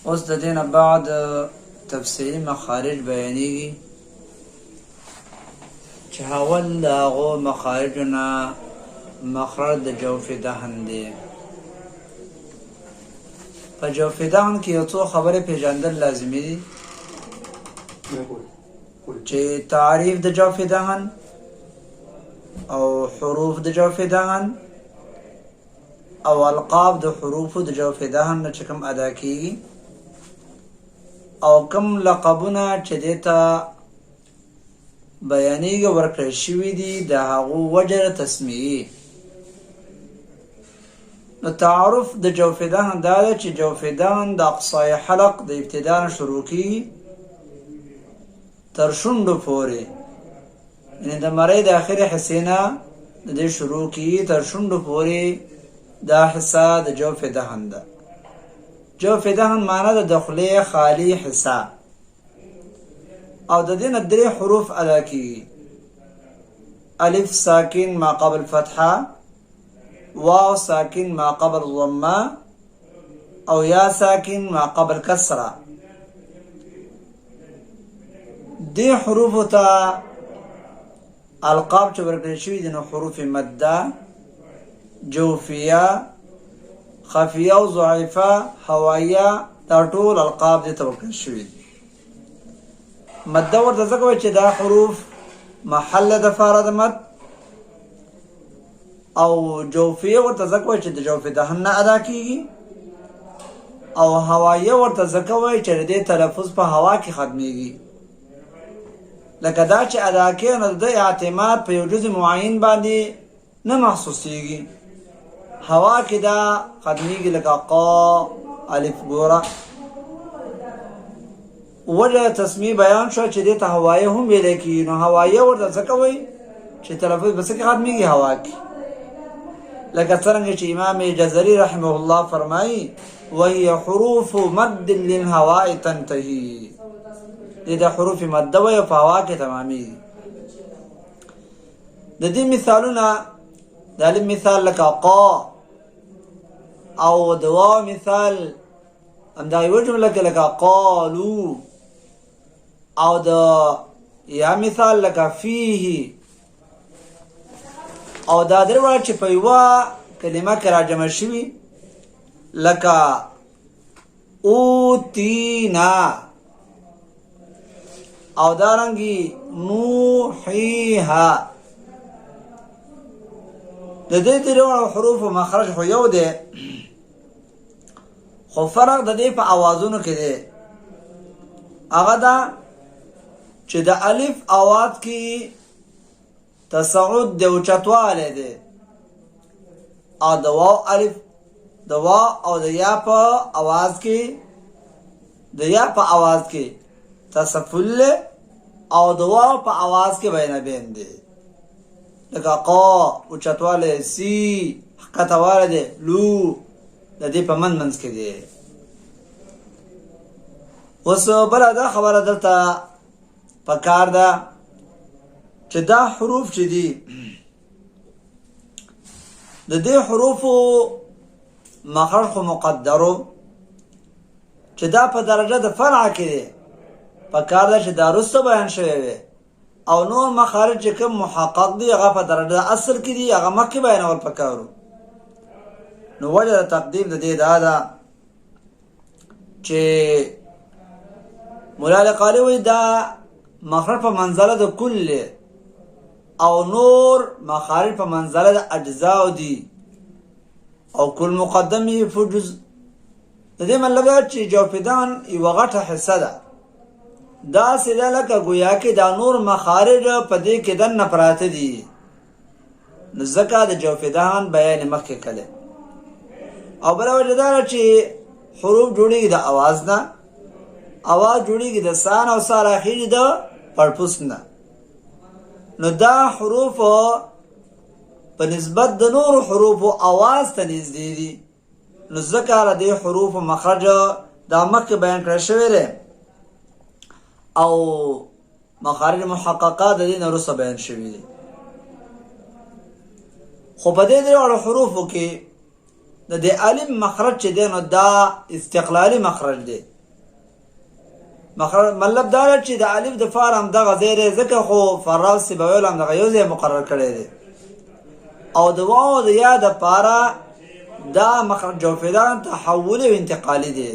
اوس د دې نه بعد تفصیلي مخارج بیانېږي چې اول د هغو مخارجو نه مخرج د جوف دهن دی. په جوف دهن کې یو څو خبرې پیژندل لازمي دي چې تعریف د جوف دهن او حروف د جوف دهن او القاب د حروف د جوف دهن نه چې کوم ادا کیږي او کوم لقبونه چې دیتا بیانېږي ورکړل شوي دي د هغو وجه تسمیې. نو تعارف د جوف دهن دا ده چې جوف دهن د اقصای حلق د ابتدا نه شروع کیږي تر شونډو پورې، یعنې د مرۍ د آخرې حصې نه د دې شروع کیږي تر شونډو پورې. دا حصه د جوف دهن ده. جوف دهن معنی د خولې خالی حصه او د دې نه درې حروف ادا کیږي: الف ساکن ما قبل فتحه، واو ساکن ما قبل ضمه، او یا ساکن ما قبل کسره. دې حروفو ته القاب چې ورکړل شوي دي نو حروف مده، جوفیه، خفیه او ضعیفه، هوایه، دا ټول القاب دې ته ورکړل شوي دي. مده ورته ځکه وایي چې دا حروف محل د فاره د مد، او جوفیه ورته ځکه وایي چې د جوف دهن نه ادا کیږي، او هوایه ورته ځکه وایي چې د دې تلفظ په هوا کې ختمیږي. لکه دا چې ادا کوي نو د اعتماد په یو جزء معین باندې نه محسوسیږي، هوا کې دا ختمیږي لکه قا الف. ګوره وجه تسمیه بیان شو چې دې ته هوایه هم ویل کېږي، نو هوایه ورته ځکه وایي چې تلفظ بس کې ختمیږي هوا کې. لکه څرنګه چې امام جزري رحمه الله فرمایي وهي حروف مد للهواء تنتهي، دې د حروف مد وایي په هوا کې تمامېږي. د دې مثالونه د الف مثال لکه قا، او د واو مثال همدا یوه جمله کې لکه قالو، او د یا مثال لکه فیه، او دا درې واړه چې په یوه کلمه کې راجمع شوي لکه اوتینا، او دارنګې نوحیها. د دې درې واړو حروفو مخرج خو یو دی، خو فرق د دې په اوازونو کې دی. هغه دا چې د الف اواز کې تصعد دی او چتوالی دی، او د واو الف د واو او د یا په اواز کې تصفل او د واو په اواز کې بینابین دی. لکه قا اوچتوالی، سی ښکتوالی دی، لو د دې په منځ کې دی. اوس بله دا خبره دلته پکار ده چې دا حروف چې دي د دې حروفو مخرج خو مقدرو چې دا په درجه د فرع کې دی، پکار ده چې دا وروسته بیان شوی وي، او نور مخارج چې کوم محقق دي هغه په درجه د اصل کې دي، هغه مخکې بیانول پکارو. نو وجه د تقدیم د دې دا ده چې مولا لقالي وایي دا مخرج په منزله د کل او نور مخارج په منزله د اجزاء دي، او کل مقدم یې په جزء. د دې مطلب دا چې جوف دهن یوه غټه حصه ده، داسې ده لکه ګویا کې دا نور مخارج په دې کې دننه پراته دي. نو ځکه د جوف دهن بیان مخکې کړی. او بله وجه دا ده چې حروف جوړېږي د اواز نه، اواز جوړېږي د سان او سا راخېږي د پړپوس نه. نو دا حروف په نسبت د نورو حروفو اواز ته نږدې دي، نو ځکه د دې حروفو مخرج دا مخکې بیان کړی شوی دی، او مخارج محققه د دې نه وروسته بیان شوي دي. خو په دې درې واړو حروفو کې د دې الف مخرج چې دی نو دا استقلالي مخرج دی. مخرج مطلب دا چې د الف د فار هم دغه ځای دی، ځکه خو فراو سیبویل هم دغه یو ځای مقرر کړی دی. او د واو د یا د پاره دا مخرج جوفیدان تحولی و انتقالی دی.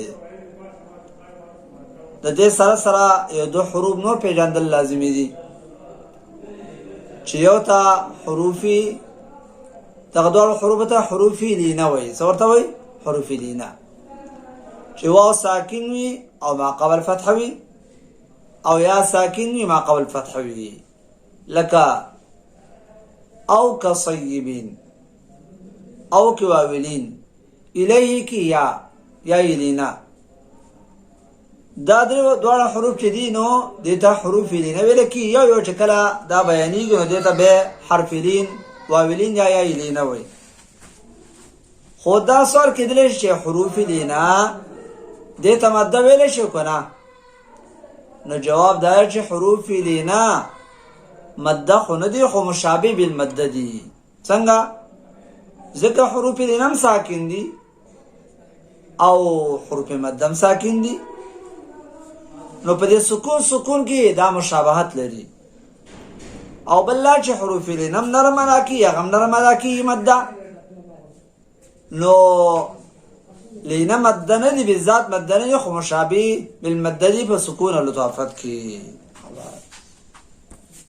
د دې سره سره یو دو حروف نور پیژندل لازمي دي چې یو ته حروفي دغه دوه حروف ته حروفي لینه وایي. څه ورته وایي؟ حروفي لینه. چې واو ساکن وي او ما قبل فتح وي، او یا ساکن وي ما قبل فتح وي، لکه او کصیبین، او کی واولین، الیه کی یا لینا. دا دواړه حروف چې دي نو دیتا حروف لینه ویل کی. یو چې کله دا بیانېږي نو دیتا به حرف لین، واولین یا لینه وي. خو دا سوال کېدلی چې حروف لینه دیتا مده ویلی شي که نه؟ نو جواب دا چې حروف لینه مده خو نه دي، خو مشابه بالمده دي. څنګه؟ ځکه حروف لینه هم ساکن دي او حروف مده هم ساکن دي، نو په دې سکون کې دا مشابهت لري. او بل لا چې حروف لینه هم نرم ادا کېږي، هغه هم نرم ادا کېږي مده، نو لینه مده نه دي، بالذات مده نه دي، خو مشابه بالمده دي په سکون او لطافت کې.